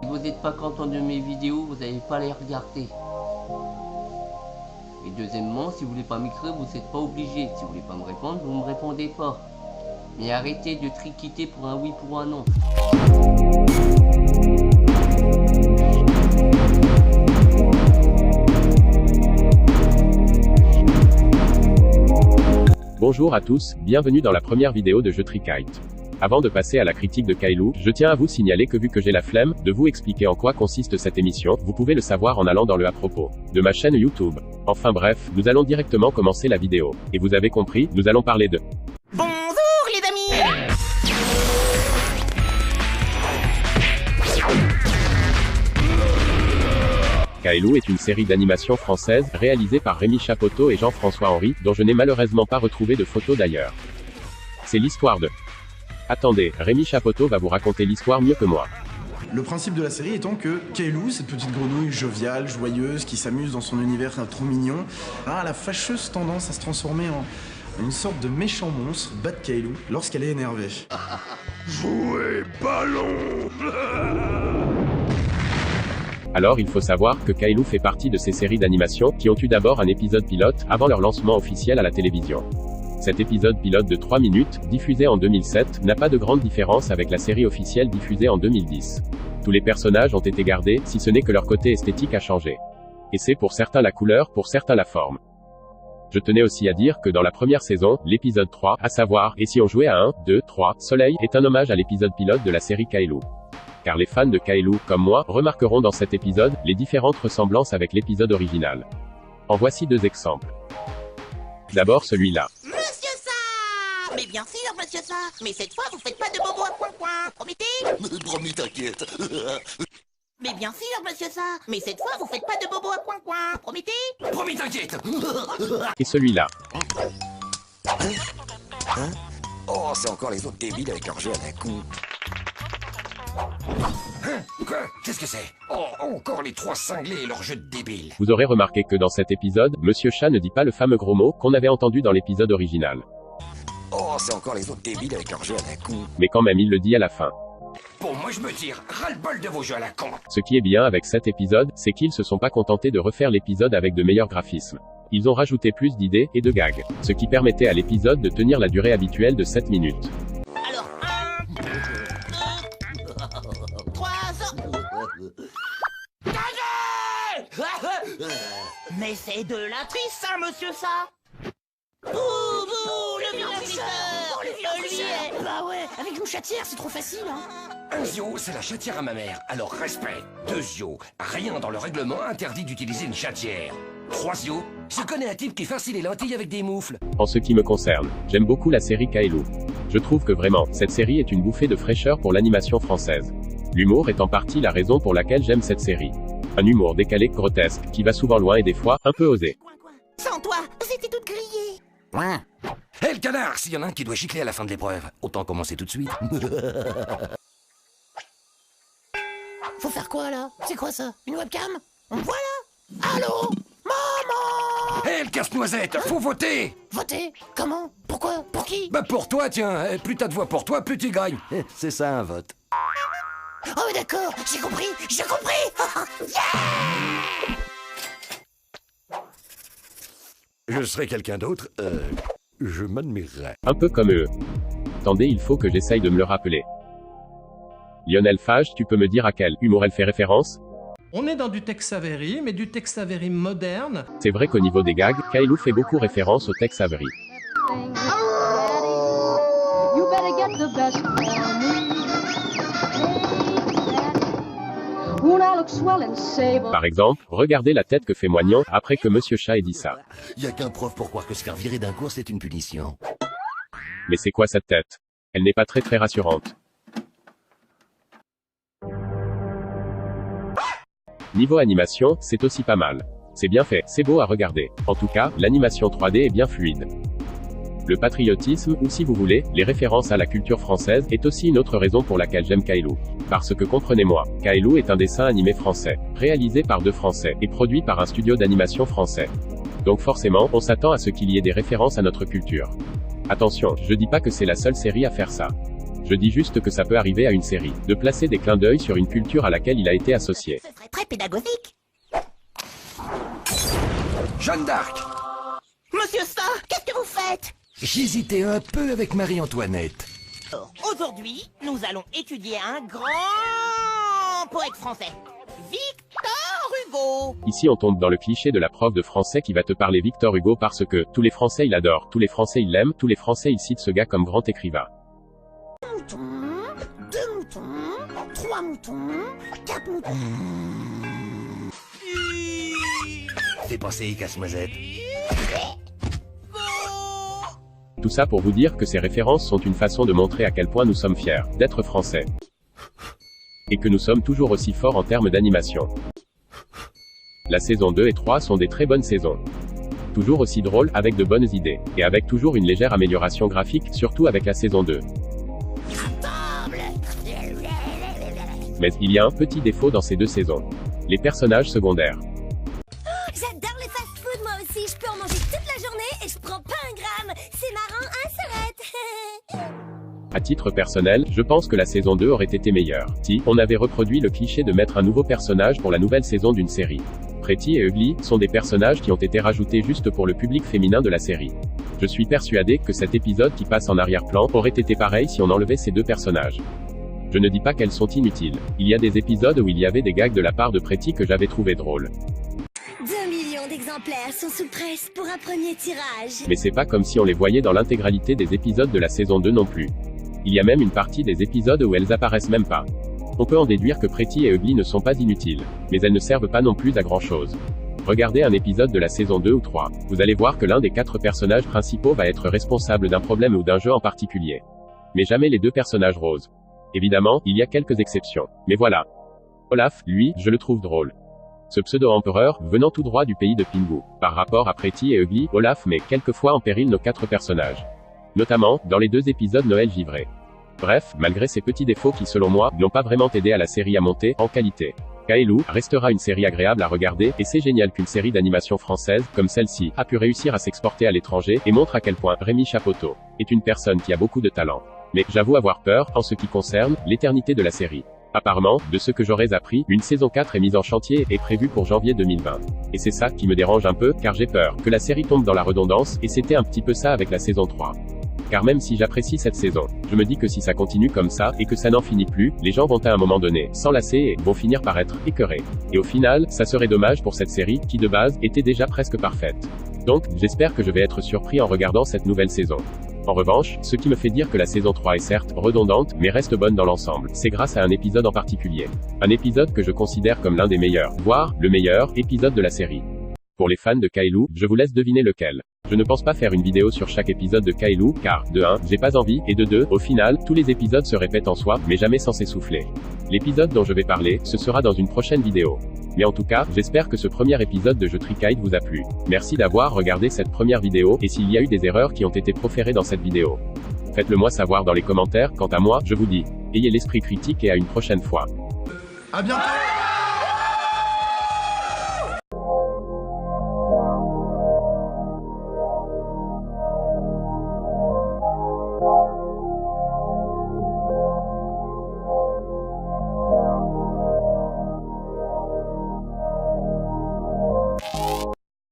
Si vous n'êtes pas content de mes vidéos, vous n'allez pas les regarder. Et deuxièmement, si vous voulez pas m'écrire, vous n'êtes pas obligé. Si vous voulez pas me répondre, vous me répondez pas. Mais arrêtez de triquiter pour un oui, pour un non. Bonjour à tous, bienvenue dans la première vidéo de Je Trikite. Avant de passer à la critique de Kailou, je tiens à vous signaler que vu que j'ai la flemme de vous expliquer en quoi consiste cette émission, vous pouvez le savoir en allant dans le à propos de ma chaîne YouTube. Enfin bref, nous allons directement commencer la vidéo. Et vous avez compris, nous allons parler de... Bonjour les amis. Kailou est une série d'animation française, réalisée par Rémi Chapoteau et Jean-François Henry, dont je n'ai malheureusement pas retrouvé de photos d'ailleurs. C'est l'histoire de... Attendez, Rémi Chapoteau va vous raconter l'histoire mieux que moi. Le principe de la série étant que Kailou, cette petite grenouille joviale, joyeuse, qui s'amuse dans son univers trop mignon, a la fâcheuse tendance à se transformer en une sorte de méchant monstre, Bad Kailou, lorsqu'elle est énervée. Jouez ballon. Alors il faut savoir que Kailou fait partie de ces séries d'animation qui ont eu d'abord un épisode pilote avant leur lancement officiel à la télévision. Cet épisode pilote de 3 minutes, diffusé en 2007, n'a pas de grande différence avec la série officielle diffusée en 2010. Tous les personnages ont été gardés, si ce n'est que leur côté esthétique a changé. Et c'est pour certains la couleur, pour certains la forme. Je tenais aussi à dire que dans la première saison, l'épisode 3, à savoir, et si on jouait à 1, 2, 3, Soleil, est un hommage à l'épisode pilote de la série Kailou. Car les fans de Kailou, comme moi, remarqueront dans cet épisode, les différentes ressemblances avec l'épisode original. En voici 2 exemples. D'abord celui-là. Monsieur ça. Mais bien sûr monsieur ça. Mais cette fois vous faites pas de bobo à coin-coin. Promettez. Promis, t'inquiète. Mais bien sûr monsieur ça. Mais cette fois vous faites pas de bobo à coin-coin. Promettez. Promis, t'inquiète. Et celui-là. Oh, c'est encore les autres débiles avec leur jeu à la con. Quoi? Qu'est-ce que c'est? Oh, encore les 3 cinglés et leur jeu de débiles. Vous aurez remarqué que dans cet épisode, Monsieur Chat ne dit pas le fameux gros mot qu'on avait entendu dans l'épisode original. Oh, c'est encore les autres débiles avec leur jeu à la con. Mais quand même il le dit à la fin. Bon, moi je me tire, ras-le-bol de vos jeux à la con. Ce qui est bien avec cet épisode, c'est qu'ils se sont pas contentés de refaire l'épisode avec de meilleurs graphismes. Ils ont rajouté plus d'idées et de gags, ce qui permettait à l'épisode de tenir la durée habituelle de 7 minutes. Alors 1, 2, 3, Mais c'est de la triche ça monsieur ça. Vous, le vilain tricheur. Lui est... Bah ouais, avec une chatière c'est trop facile hein. 1 zio, c'est la chatière à ma mère, alors respect. 2 zio, rien dans le règlement interdit d'utiliser une chatière. 3 zio, je connais un type qui farcit les lentilles avec des moufles. En ce qui me concerne, j'aime beaucoup la série Kailou. Je trouve que vraiment, cette série est une bouffée de fraîcheur pour l'animation française. L'humour est en partie la raison pour laquelle j'aime cette série. Un humour décalé, grotesque, qui va souvent loin et des fois, un peu osé. Sans toi, c'était toute grillée. Hé le canard, s'il y en a un qui doit gicler à la fin de l'épreuve, autant commencer tout de suite. Faut faire quoi là? C'est quoi ça? Une webcam? Voilà. Allô? Maman! Hé le casse-noisette, faut voter. Voter? Comment? Pourquoi? Pour qui? Bah pour toi tiens, plus t'as de voix pour toi, plus tu gagnes. C'est ça un vote. Oh mais d'accord, j'ai compris. Je serais quelqu'un d'autre, je m'admirerais. Un peu comme eux. Attendez, il faut que j'essaye de me le rappeler. Lionel Fage, tu peux me dire à quel humour elle fait référence? On est dans du Tex Avery, mais du Tex Avery moderne. C'est vrai qu'au niveau des gags, Kailou fait beaucoup référence au Tex Avery. You better get the best of me. Won't I look swell and sable? Par exemple, regardez la tête que fait Moignon après que Monsieur Chat ait dit ça. Y a qu'un prof pour croire que se faire virer d'un cours c'est une punition. Mais c'est quoi cette tête? Elle n'est pas très rassurante. Niveau animation, c'est aussi pas mal. C'est bien fait, c'est beau à regarder. En tout cas, l'animation 3D est bien fluide. Le patriotisme, ou si vous voulez, les références à la culture française, est aussi une autre raison pour laquelle j'aime Kailou. Parce que comprenez-moi, Kailou est un dessin animé français, réalisé par 2 Français, et produit par un studio d'animation français. Donc forcément, on s'attend à ce qu'il y ait des références à notre culture. Attention, je dis pas que c'est la seule série à faire ça. Je dis juste que ça peut arriver à une série, de placer des clins d'œil sur une culture à laquelle il a été associé. Ce serait très pédagogique. Jeanne d'Arc. Monsieur Starr, qu'est-ce que vous faites? J'hésitais un peu avec Marie-Antoinette. Aujourd'hui, nous allons étudier un grand poète français, Victor Hugo. Ici on tombe dans le cliché de la prof de français qui va te parler Victor Hugo parce que tous les Français ils l'adorent, tous les Français ils l'aiment, tous les Français ils citent ce gars comme grand écrivain. Un mouton, 2 moutons, 3 moutons, 4 moutons. Fais penser Casse-Noisette. Tout ça pour vous dire que ces références sont une façon de montrer à quel point nous sommes fiers d'être français. Et que nous sommes toujours aussi forts en termes d'animation. La saison 2 et 3 sont des très bonnes saisons. Toujours aussi drôles, avec de bonnes idées. Et avec toujours une légère amélioration graphique, surtout avec la saison 2. Mais il y a un petit défaut dans ces deux saisons. Les personnages secondaires. J'adore les fast-food, moi aussi. Je peux en manger toute la journée et je prends pas un gramme. C'est marrant, hein, Sorette? À titre personnel, je pense que la saison 2 aurait été meilleure si on avait reproduit le cliché de mettre un nouveau personnage pour la nouvelle saison d'une série. Pretty et Ugly sont des personnages qui ont été rajoutés juste pour le public féminin de la série. Je suis persuadé que cet épisode qui passe en arrière-plan aurait été pareil si on enlevait ces deux personnages. Je ne dis pas qu'elles sont inutiles. Il y a des épisodes où il y avait des gags de la part de Pretty que j'avais trouvé drôles. 2 millions d'exemplaires sont sous presse pour un premier tirage. Mais c'est pas comme si on les voyait dans l'intégralité des épisodes de la saison 2 non plus. Il y a même une partie des épisodes où elles apparaissent même pas. On peut en déduire que Pretty et Ugly ne sont pas inutiles. Mais elles ne servent pas non plus à grand chose. Regardez un épisode de la saison 2 ou 3. Vous allez voir que l'un des 4 personnages principaux va être responsable d'un problème ou d'un jeu en particulier. Mais jamais les 2 personnages roses. Évidemment, il y a quelques exceptions. Mais voilà. Olaf, lui, je le trouve drôle. Ce pseudo-empereur, venant tout droit du pays de Pingu. Par rapport à Pretty et Ugly, Olaf met quelquefois en péril nos 4 personnages. Notamment, dans les 2 épisodes Noël givré. Bref, malgré ces petits défauts qui selon moi, n'ont pas vraiment aidé à la série à monter, en qualité. Kaelou restera une série agréable à regarder, et c'est génial qu'une série d'animation française, comme celle-ci, a pu réussir à s'exporter à l'étranger, et montre à quel point Rémi Chapoteau est une personne qui a beaucoup de talent. Mais, j'avoue avoir peur, en ce qui concerne, l'éternité de la série. Apparemment, de ce que j'aurais appris, une saison 4 est mise en chantier et est prévue pour janvier 2020. Et c'est ça qui me dérange un peu, car j'ai peur que la série tombe dans la redondance, et c'était un petit peu ça avec la saison 3. Car même si j'apprécie cette saison, je me dis que si ça continue comme ça, et que ça n'en finit plus, les gens vont à un moment donné s'enlacer et vont finir par être écœurés. Et au final, ça serait dommage pour cette série, qui de base, était déjà presque parfaite. Donc, j'espère que je vais être surpris en regardant cette nouvelle saison. En revanche, ce qui me fait dire que la saison 3 est certes redondante, mais reste bonne dans l'ensemble, c'est grâce à un épisode en particulier. Un épisode que je considère comme l'un des meilleurs, voire, le meilleur, épisode de la série. Pour les fans de Kaelou, je vous laisse deviner lequel. Je ne pense pas faire une vidéo sur chaque épisode de Kaelou, car, de 1, j'ai pas envie, et de 2, au final, tous les épisodes se répètent en soi, mais jamais sans s'essouffler. L'épisode dont je vais parler, ce sera dans une prochaine vidéo. Mais en tout cas, j'espère que ce premier épisode de Je Trie Kite vous a plu. Merci d'avoir regardé cette première vidéo, et s'il y a eu des erreurs qui ont été proférées dans cette vidéo, faites-le moi savoir dans les commentaires. Quant à moi, je vous dis, ayez l'esprit critique et à une prochaine fois. À bientôt!